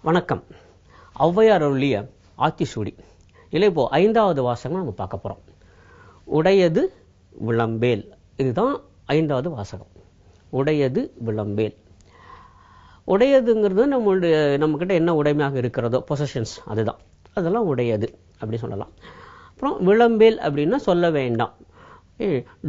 வணக்கம். ஔவையார் அருளிய ஆத்திசூடி இல்லை. இப்போ 5வது வாசகம் நம்ம பார்க்க போகிறோம். உடையது விளம்பேல். இதுதான் 5வது வாசகம். உடையது விளம்பேல். உடையதுங்கிறது நம்மக்கிட்ட என்ன உடைமையாக இருக்கிறதோ, பொசஷன்ஸ், அதுதான், அதெல்லாம் உடையது அப்படி சொல்லலாம். அப்புறம் விளம்பேல் அப்படின்னா சொல்ல வேண்டாம்.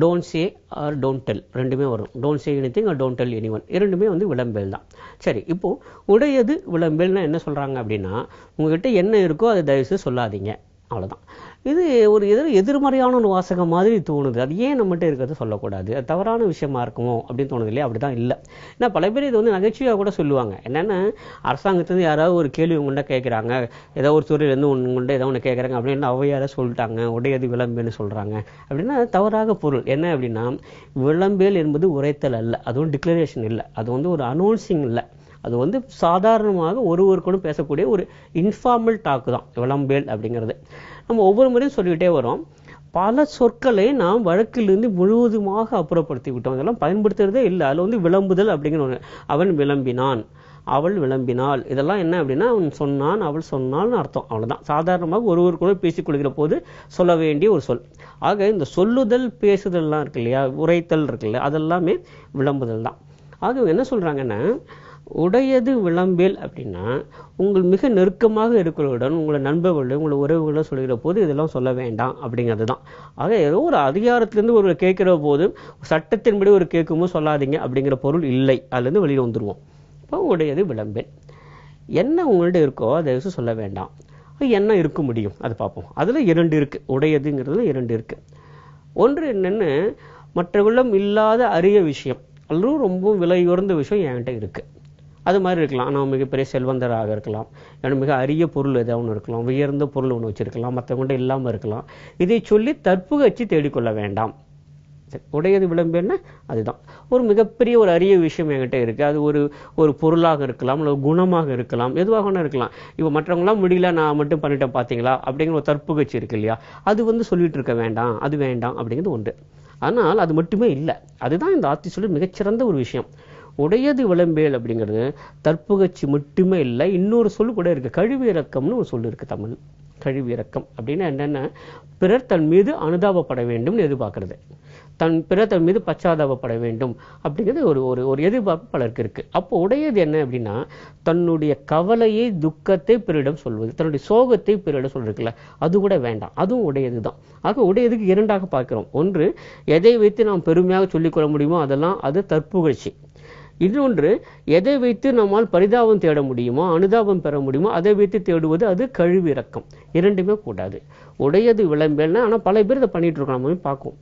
Don't say or don't tell ரெண்டுமே வரும். Don't say anything or don't tell anyone இரண்டுமே விளம்பேல் தான். சரி, இப்போது உடையது விளம்பேல்னா என்ன சொல்கிறாங்க அப்படின்னா, உங்ககிட்ட என்ன இருக்கோ அதை தயவுசெய்து சொல்லாதீங்க, அவ்வளோதான். இது ஒரு எதிர்மறையான ஒரு வாசகம் மாதிரி தோணுது. அது ஏன் நம்மகிட்ட இருக்கிறத சொல்லக்கூடாது, அது தவறான விஷயமா இருக்குமோ அப்படின்னு தோணுது இல்லையா? அப்படி தான் இல்லை. ஏன்னா பல பேர் இது நகைச்சுவையாக கூட சொல்லுவாங்க. என்னென்னா, அரசாங்கத்துலேருந்து யாராவது ஒரு கேள்வி உங்கள்கிட்ட கேட்குறாங்க, ஏதோ ஒரு துறையிலேருந்து உங்கள்கிட்ட ஏதோ ஒன்று கேட்குறாங்க அப்படின்னு ஔவையார சொல்லிட்டாங்க, உடையது விளம்பேல்னு சொல்கிறாங்க அப்படின்னா தவறாக பொருள். என்ன அப்படின்னா, விளம்பேல் என்பது உரைத்தல் அல்ல, அதுவும் டிக்ளரேஷன் இல்லை, அது ஒரு அனௌன்சிங் இல்லை, அது சாதாரணமாக ஒருவருக்கும் பேசக்கூடிய ஒரு இன்ஃபார்மல் டாக்கு தான் விளம்பேல் அப்படிங்கிறது. நம்ம ஒவ்வொரு முறையும் சொல்லிக்கிட்டே வரோம். பல சொற்களை நாம் வழக்கிலிருந்து முழுவதுமாக அப்புறப்படுத்தி விட்டோம். இதெல்லாம் பயன்படுத்துறதே இல்லை. அதில் விளம்புதல் அப்படிங்கிற ஒன்று. அவன் விளம்பினான், அவள் விளம்பினாள், இதெல்லாம் என்ன அப்படின்னா, அவன் சொன்னான், அவள் சொன்னால்னு அர்த்தம், அவ்வளோதான். சாதாரணமாக ஒருவருக்குள்ள பேசிக்கொள்கிற போது சொல்ல வேண்டிய ஒரு சொல். ஆக இந்த சொல்லுதல் பேசுதல்லாம் இருக்கு இல்லையா, உரைத்தல் இருக்கு இல்லையா, அதெல்லாமே விளம்புதல் தான். ஆக என்ன சொல்கிறாங்கன்னா, உடையது விளம்பேல் அப்படின்னா, உங்கள் மிக நெருக்கமாக இருக்கிறவுடன், உங்களை நண்பர்கள், உங்களை உறவுகளை சொல்கிற போது இதெல்லாம் சொல்ல வேண்டாம் அப்படிங்கிறது தான். ஆக ஏதோ ஒரு அதிகாரத்திலேருந்து ஒரு கேட்குற போது, சட்டத்தின்படி ஒரு கேட்கும்போது சொல்லாதீங்க அப்படிங்கிற பொருள் இல்லை. அதுலேருந்து வெளியில் வந்துடுவோம். இப்போ உடையது விளம்பேல். என்ன உங்கள்கிட்ட இருக்கோ அதை சொல்ல வேண்டாம். என்ன இருக்க முடியும் அது பார்ப்போம். அதில் 2 இருக்குது. உடையதுங்கிறதுல 2 இருக்குது. ஒன்று என்னென்னு, மற்றவர்களும் இல்லாத அரிய விஷயம் அல்லது ரொம்ப விலையுயர்ந்த விஷயம் என்கிட்ட இருக்குது. அது மாதிரி இருக்கலாம். நான் மிகப்பெரிய செல்வந்தராக இருக்கலாம், எனக்கு மிக அரிய பொருள் ஏதாவது ஒன்று இருக்கலாம், உயர்ந்த பொருள் ஒன்று வச்சுருக்கலாம், மற்றவங்கள்ட்ட இல்லாமல் இருக்கலாம். இதை சொல்லி தற்புகழ்ச்சி தேடிக்கொள்ள வேண்டாம். உடையது விளம்பேல்னா அதுதான். ஒரு மிகப்பெரிய ஒரு அரிய விஷயம் என்கிட்ட இருக்குது, அது ஒரு பொருளாக இருக்கலாம், இல்லை குணமாக இருக்கலாம், எதுவாக இருக்கலாம். இப்போ மற்றவங்களாம் முடியல, நான் மட்டும் பண்ணிட்டேன் பார்த்தீங்களா அப்படிங்கிற ஒரு தற்புகழ்ச்சி இருக்கு இல்லையா, அது சொல்லிட்டு இருக்க வேண்டாம், அது வேண்டாம் அப்படிங்கிறது உண்டு. ஆனால் அது மட்டுமே இல்லை. அதுதான் இந்த ஆத்திசூடி மிகச்சிறந்த ஒரு விஷயம். உடையது விளம்பேல் அப்படிங்கிறது தற்புகழ்ச்சி மட்டுமே இல்லை, இன்னொரு சொல் கூட இருக்குது. கழிவிறக்கம்னு ஒரு சொல் இருக்குது தமிழ். கழிவிறக்கம் அப்படின்னா என்னென்னா, பிறர் தன் மீது அனுதாபப்பட வேண்டும்னு எதிர்பார்க்கறது, பிறர் தன் மீது பச்சாதாபப்பட வேண்டும் அப்படிங்கிறது ஒரு எதிர்பார்ப்பு பலருக்கு இருக்குது. அப்போ உடையது என்ன அப்படின்னா, தன்னுடைய கவலையை, துக்கத்தை பிறரிடம் சொல்வது, தன்னுடைய சோகத்தை பிறரிடம் சொல்லிருக்குல்ல, அது கூட வேண்டாம். அதுவும் உடையது தான். ஆக உடையதுக்கு 2ஆக பார்க்கிறோம். ஒன்று, எதை வைத்து நாம் பெருமையாக சொல்லிக்கொள்ள முடியுமோ அதெல்லாம் அது தற்புகழ்ச்சி. இன்னொன்று, எதை வைத்து நம்மால் பரிதாபம் தேட முடியுமோ, அனுதாபம் பெற முடியுமோ அதை வைத்து தேடுவது அது கழிவிறக்கம். 2மே கூடாது. உடையது விளம்பேல்னா, ஆனால் பல பேர் இதை பண்ணிட்டு இருக்கோம். நம்ம பார்க்கும்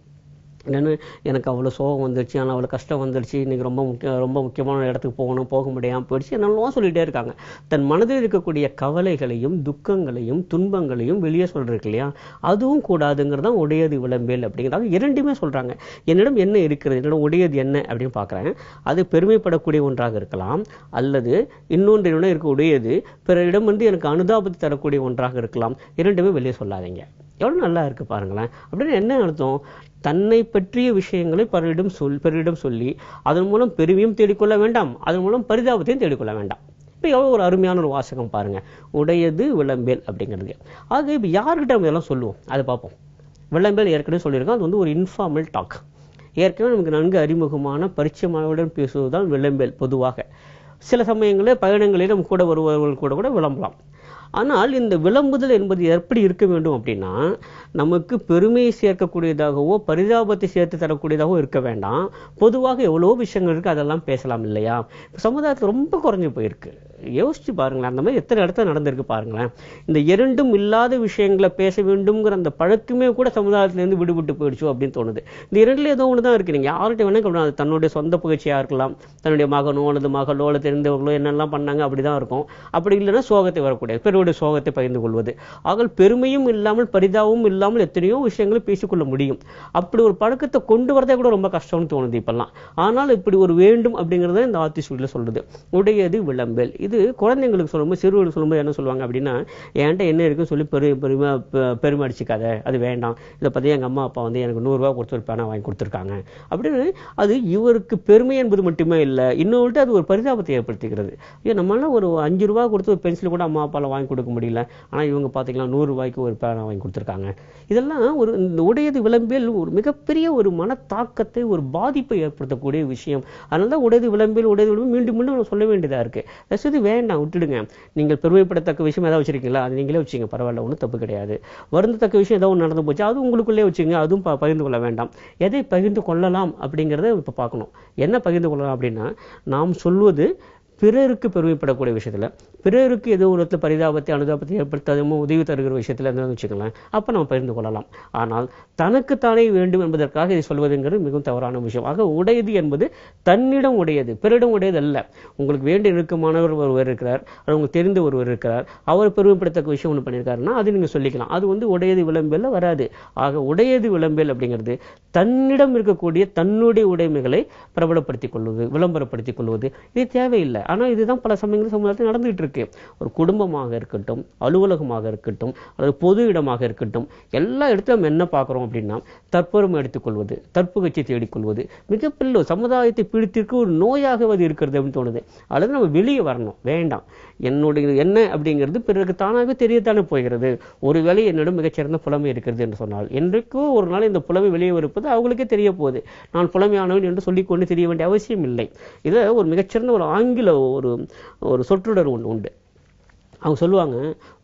என்னென்னு, எனக்கு அவ்வளோ சோகம் வந்துடுச்சு, ஆனால் அவ்வளோ கஷ்டம் வந்துடுச்சு, இன்றைக்கி ரொம்ப முக்கியமான இடத்துக்கு போக முடியாமல் போயிடுச்சு, என்னெல்லாம் சொல்லிகிட்டே இருக்காங்க. தன் மனதில் இருக்கக்கூடிய கவலைகளையும் துக்கங்களையும் துன்பங்களையும் வெளியே சொல்கிறதுக்கு இல்லையா, அதுவும் கூடாதுங்கிறது தான் உடையது விளம்பேல் அப்படிங்கிறதாக 2மே சொல்கிறாங்க. என்னிடம் என்ன இருக்கிறது, என்னிடம் உடையது என்ன அப்படின்னு பார்க்குறேன். அது பெருமைப்படக்கூடிய ஒன்றாக இருக்கலாம், அல்லது இன்னொன்று இருக்க உடையது பிறரிடம் எனக்கு அனுதாபத்தை தரக்கூடிய ஒன்றாக இருக்கலாம். 2மே வெளியே சொல்லாதீங்க. எவ்வளோ நல்லா இருக்குது பாருங்களேன். அப்படின்னு என்ன அர்த்தம், தன்னை பற்றிய விஷயங்களை பிறரிடம் சொல்லி அதன் மூலம் பெருமையும் தேடிக்கொள்ள வேண்டாம், அதன் மூலம் பரிதாபத்தையும் தேடிக்கொள்ள வேண்டாம். இப்போ எவ்வளோ ஒரு அருமையான ஒரு வாசகம் பாருங்கள், உடையது விளம்பேல் அப்படிங்கிறது. ஆக இப்போ யார்கிட்ட நம்ம இதெல்லாம் சொல்லுவோம் அதை பார்ப்போம். விளம்பேல் ஏற்கனவே சொல்லியிருக்கோம், அது ஒரு இன்ஃபார்மல் டாக். ஏற்கனவே நமக்கு நன்கு அறிமுகமான பரிச்சயமானவுடன் பேசுவது தான் விளம்பேல். பொதுவாக சில சமயங்களில் பயணங்களில் நம்ம கூட வருபவர்கள் கூட விளம்பலாம். ஆனால் இந்த விளம்புதல் என்பது எப்படி இருக்க வேண்டும் அப்படின்னா, நமக்கு பெருமையை சேர்க்கக்கூடியதாகவோ பரிதாபத்தை சேர்த்து தரக்கூடியதாகவோ இருக்க வேண்டாம். பொதுவாக எவ்வளோ விஷயங்கள் இருக்குது, அதெல்லாம் பேசலாம் இல்லையா. சமுதாயத்தில் ரொம்ப குறைஞ்சி போயிருக்கு. யோசிச்சு பாருங்களேன், அந்த மாதிரி எத்தனை இடத்துல நடந்திருக்கு பாருங்களேன். இந்த 2ம் இல்லாத விஷயங்களை பேச வேண்டும்ங்கிற அந்த பழக்கமே கூட சமுதாயத்திலேருந்து விடுபட்டு போயிடுச்சு அப்படின்னு தோணுது. இந்த 2ல ஏதோ ஒன்று தான் இருக்குது. நீங்கள் யார்கிட்ட வேணா அது தன்னுடைய சொந்த புகழ்ச்சியாக இருக்கலாம், தன்னுடைய மகனோ அல்லது மகளோ அல்லது தெரிந்தவர்களோ என்னெல்லாம் பண்ணாங்க அப்படி தான் இருக்கும். அப்படி இல்லைன்னா சோகத்தை வரக்கூடாது, பெருவுடைய சோகத்தை பகிர்ந்து கொள்வது. ஆக பெருமையும் இல்லாமல் பரிதாபமும் இல்லாமல் எத்தனையோ விஷயங்களை பேசிக்கொள்ள முடியும். அப்படி ஒரு பழக்கத்தை கொண்டு வரதே கூட ரொம்ப கஷ்டம்னு தோணுது இப்பெல்லாம். ஆனால் இப்படி ஒரு வேண்டும் அப்படிங்கிறத இந்த ஆத்திசூடியில் சொல்றது. உடையது விளம்பல். இது குழந்தைங்களுக்கு சொல்லும்போது, சிறுவர்களுக்கு சொல்லும்போது என்ன சொல்லுவாங்க அப்படின்னா, என்கிட்ட என்ன இருக்குன்னு சொல்லி பெருமை அடிச்சுக்காத, அது வேண்டாம், இதை பற்றி எங்கள் அம்மா அப்பா வந்து எனக்கு 100 ரூபா கொடுத்து ஒரு பேனா வாங்கி கொடுத்துருக்காங்க அப்படின்னு. அது இவருக்கு பெருமை என்பது மட்டுமே இல்லை, இன்னொருட்டு அது ஒரு பரிதாபத்தை ஏற்படுத்துகிறது. நம்மளால ஒரு 5 ரூபா கொடுத்து ஒரு பென்சில் கூட அம்மா அப்பால வாங்கி கொடுக்க முடியல, ஆனால் இவங்க பார்த்தீங்கன்னா 100 ரூபாய்க்கு ஒரு பேனா வாங்கி கொடுத்துருக்காங்க. இதெல்லாம் ஒரு இந்த உடையது விளம்பியல் ஒரு மிகப்பெரிய ஒரு மனத்தாக்கத்தை, ஒரு பாதிப்பை ஏற்படுத்தக்கூடிய விஷயம். அதனால தான் உடையது விளம்பியல் மீண்டும் மீண்டும் சொல்ல வேண்டியதாக இருக்கு. ரசீது வேண்டாம், விட்டுடுங்க. நீங்கள் பெருமைப்படத்தக்க விஷயம் ஏதாவது வச்சிருக்கீங்களா, அது நீங்களே வச்சுங்க, பரவாயில்ல, ஒன்றும் தப்பு கிடையாது. வருந்தத்தக்க விஷயம் ஏதாவது நடந்து போச்சு, அது உங்களுக்குள்ளே வச்சுங்க, அதுவும் பகிர்ந்து கொள்ள வேண்டாம். எதை பகிர்ந்து கொள்ளலாம் அப்படிங்கிறத இப்போ பார்க்கணும். என்ன பகிர்ந்து கொள்ளலாம் அப்படின்னா, நாம் சொல்வது பிறருக்கு பெருமைப்படக்கூடிய விஷயத்துல, பிறருக்கு ஏதோ ஒரு இடத்துல பரிதாபத்தை அனுதாபத்தை ஏற்படுத்தாதமோ உதவி தருகிற விஷயத்துல என்ன வச்சுக்கலாம், அப்ப நம்ம பகிர்ந்து கொள்ளலாம். ஆனால் தனக்குத்தானே வேண்டும் என்பதற்காக இதை சொல்வதுங்கிறது மிகவும் தவறான விஷயம். ஆக உடையது என்பது தன்னிடம் உடையது, பிறரிடம் உடையது அல்ல. உங்களுக்கு வேண்டிய நெருக்கமானவர் ஒருவர் இருக்கிறார், அது உங்களுக்கு தெரிந்த ஒருவர் இருக்கிறார், அவர் பெருமைப்படத்தக்க விஷயம் ஒன்று பண்ணியிருக்காருன்னா அது நீங்க சொல்லிக்கலாம். அது வந்து உடையது விளம்பேல வராது. ஆக உடையது விளம்பேல் அப்படிங்கிறது தன்னிடம் இருக்கக்கூடிய தன்னுடைய உடைமைகளை பிரபலப்படுத்திக் கொள்வது, விளம்பரப்படுத்திக் கொள்வது, இது தேவையில்லை. ஆனால் இதுதான் பல சமயங்கள் சமுதாயத்தில் நடந்துகிட்டு இருக்கு. ஒரு குடும்பமாக இருக்கட்டும், அலுவலகமாக இருக்கட்டும், அல்லது பொது இடமாக இருக்கட்டும், எல்லா இடத்துல நம்ம என்ன பார்க்குறோம் அப்படின்னா, தற்பெருமை எடுத்துக்கொள்வது, தற்புகழ்ச்சி தேடிக்கொள்வது மிகப்பெரிய சமுதாயத்தை பிடித்திருக்கு ஒரு நோயாக அது இருக்கிறது அப்படின்னு தோணுது. அல்லது நம்ம வெளியே வரணும், வேண்டாம், என்னுடைய என்ன அப்படிங்கிறது பிறருக்கு தானாகவே தெரியத்தானே போகிறது. ஒருவேளை என்னிடம் மிகச்சிறந்த புலமை இருக்கிறது என்று சொன்னால், என்றைக்கோ ஒரு நாள் இந்த புலமை வெளியே இருப்பது அவங்களுக்கே தெரிய போகுது. நான் புலமையானவன் என்று சொல்லிக்கொண்டு தெரிய வேண்டிய அவசியம் இல்லை. இதை ஒரு மிகச்சிறந்த ஒரு ஆங்கில ஒரு சொற்றொடர் ஒன்று உண்டு. அவங்க சொல்லுவாங்க,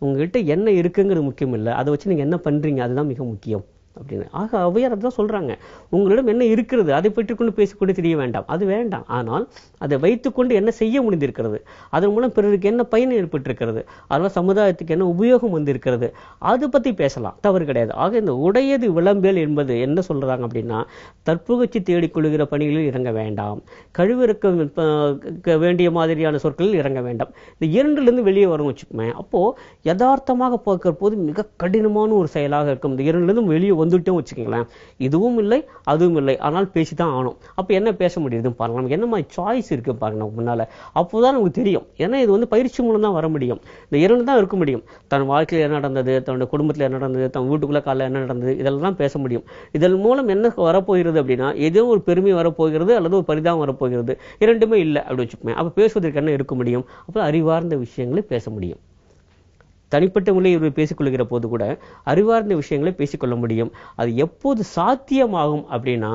உங்ககிட்ட என்ன இருக்குங்கிறது முக்கியம் இல்லை, அதை வச்சு நீங்க என்ன பண்றீங்க அதுதான் மிக முக்கியம் அப்படின்னு. ஆக அவையார் அதான் சொல்றாங்க, உங்களிடம் என்ன இருக்கிறது அதை பெற்றுக்கொண்டு பேசிக்கொண்டு தெரிய வேண்டாம், அது வேண்டாம். ஆனால் அதை வைத்துக்கொண்டு என்ன செய்ய முடிந்திருக்கிறது, அதன் மூலம் பிறருக்கு என்ன பயன் ஏற்பட்டிருக்கிறது, அதனால சமுதாயத்துக்கு என்ன உபயோகம் வந்திருக்கிறது, அதை பத்தி பேசலாம், தவறு கிடையாது. ஆக இந்த உடையது விளம்பேல் என்பது என்ன சொல்றாங்க அப்படின்னா, தற்புகழ்ச்சி தேடிக்கொள்கிற பணிகளில் இறங்க வேண்டாம், கழிவிறக்க வேண்டிய மாதிரியான சொற்களில் இறங்க வேண்டாம். இந்த இரண்டிலிருந்து வெளியே வரும் வச்சுக்கோமே, அப்போ யதார்த்தமாக பார்க்கிற போது மிக கடினமான ஒரு செயலாக இருக்கும். இந்த இரண்டிலிருந்து வெளியே வந்துட்டோம் வச்சுக்கோங்களேன், இதுவும் இல்லை அதுவும் இல்லை, ஆனால் பேசிதான் ஆகணும். அப்ப என்ன பேச முடியுது பாருங்க, நமக்கு என்ன மாதிரி சாய்ஸ் இருக்கு பாருங்க நமக்கு முன்னால. அப்போதான் நமக்கு தெரியும். ஏன்னா இது வந்து பயிற்சி மூலம் தான் வர முடியும். இந்த இரண்டு தான் இருக்க முடியும். தன் வாழ்க்கையில் என்ன நடந்தது, தன்னுடைய குடும்பத்தில் என்ன நடந்தது, தன் வீட்டுக்குள்ள காலையில் என்ன நடந்தது, இதெல்லாம் பேச முடியும். இதன் மூலம் என்ன வரப்போகிறது அப்படின்னா, ஏதோ ஒரு பெருமை வரப்போகிறது அல்லது ஒரு பரிதாபம் வரப்போகிறது, இரண்டுமே இல்லை அப்படி வச்சுக்கோமே. அப்ப பேசுவதற்கு என்ன இருக்க முடியும், அப்ப அறிவார்ந்த விஷயங்களை பேச முடியும். தனிப்பட்ட முறையில் இவர் பேசிக்கொள்கிற போது கூட அறிவார்ந்த விஷயங்களை பேசிக்கொள்ள முடியும். அது எப்போது சாத்தியமாகும் அப்படின்னா,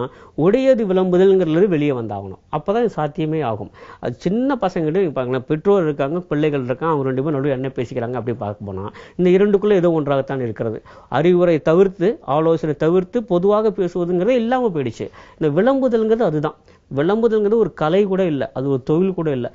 உடையது விளம்புதல்ங்கிறது வெளியே வந்தாகணும். அப்பதான் இது சாத்தியமே ஆகும். அது சின்ன பசங்கிட்ட பாருங்களேன், பெற்றோர் இருக்காங்க, பிள்ளைகள் இருக்காங்க, அவங்க 2 பேரும் நடுவில் என்ன பேசிக்கிறாங்க அப்படி பார்க்க போனா, இந்த இரண்டுக்குள்ள ஏதோ ஒன்றாகத்தான் இருக்கிறது. அறிவுரை தவிர்த்து, ஆலோசனை தவிர்த்து பொதுவாக பேசுவதுங்கிறது இல்லாம போயிடுச்சு. இந்த விளம்புதல்ங்கிறது அதுதான். விளம்புதல்ங்கிறது ஒரு கலை கூட இல்லை, அது ஒரு தொழில் கூட இல்லை.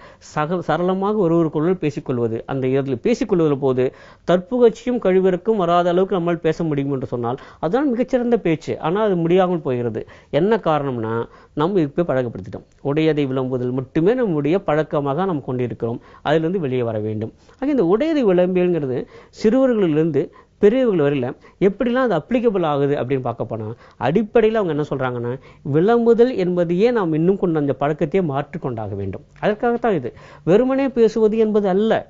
சரளமாக ஒருவருக்குள்ள பேசிக்கொள்வது. அந்த இடத்துல பேசிக்கொள்வதில் போது தற்புகழ்ச்சியும் கழிவிறக்கும் வராத அளவுக்கு நம்மால் பேச முடியும் என்று சொன்னால் அதுதான் மிகச்சிறந்த பேச்சு. ஆனால் அது முடியாமல் போகிறது. என்ன காரணம்னா, நம்ம இப்போ பழக்கப்படுத்திட்டோம். உடையதை விளம்புதல் மட்டுமே நம்முடைய பழக்கமாக நாம் கொண்டிருக்கிறோம். அதிலிருந்து வெளியே வர வேண்டும். ஆக இந்த உடையதை விளம்பியல்ங்கிறது சிறுவர்களிலிருந்து பெரியவர்கள் வரையில எப்படிலாம் அது அப்ளிகபிள் ஆகுது அப்படின்னு பார்க்க போனா, அடிப்படையில் அவங்க என்ன சொல்றாங்கன்னா, விளம்புதல் என்பதையே நாம் இன்னும் கொண்டு அந்த பழக்கத்தையே மாற்றிக்கொண்டாக வேண்டும். அதற்காகத்தான் இது. வெறுமனே பேசுவது என்பது அல்ல.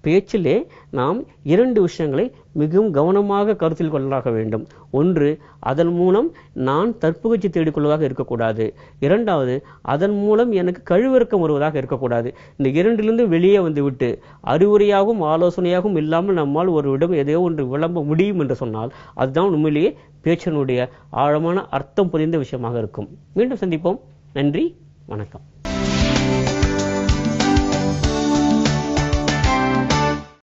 பேச்சிலே நாம் 2 விஷயங்களை மிகவும் கவனமாக கருத்தில் கொள்ளலாக வேண்டும். ஒன்று, அதன் மூலம் நான் தற்புகழ்ச்சி தேடிக்கொள்வதாக இருக்கக்கூடாது. இரண்டாவது, அதன் மூலம் எனக்கு கழிவிறக்கம் வருவதாக இருக்கக்கூடாது. இந்த இரண்டிலிருந்து வெளியே வந்துவிட்டு அறிவுரையாகவும் ஆலோசனையாகவும் இல்லாமல் நம்மால் ஒருவிடம் எதையோ ஒன்று விளம்ப முடியும் என்று சொன்னால் அதுதான் உண்மையிலேயே பேச்சினுடைய ஆழமான அர்த்தம் புரிந்த விஷயமாக இருக்கும். மீண்டும் சந்திப்போம். நன்றி, வணக்கம்.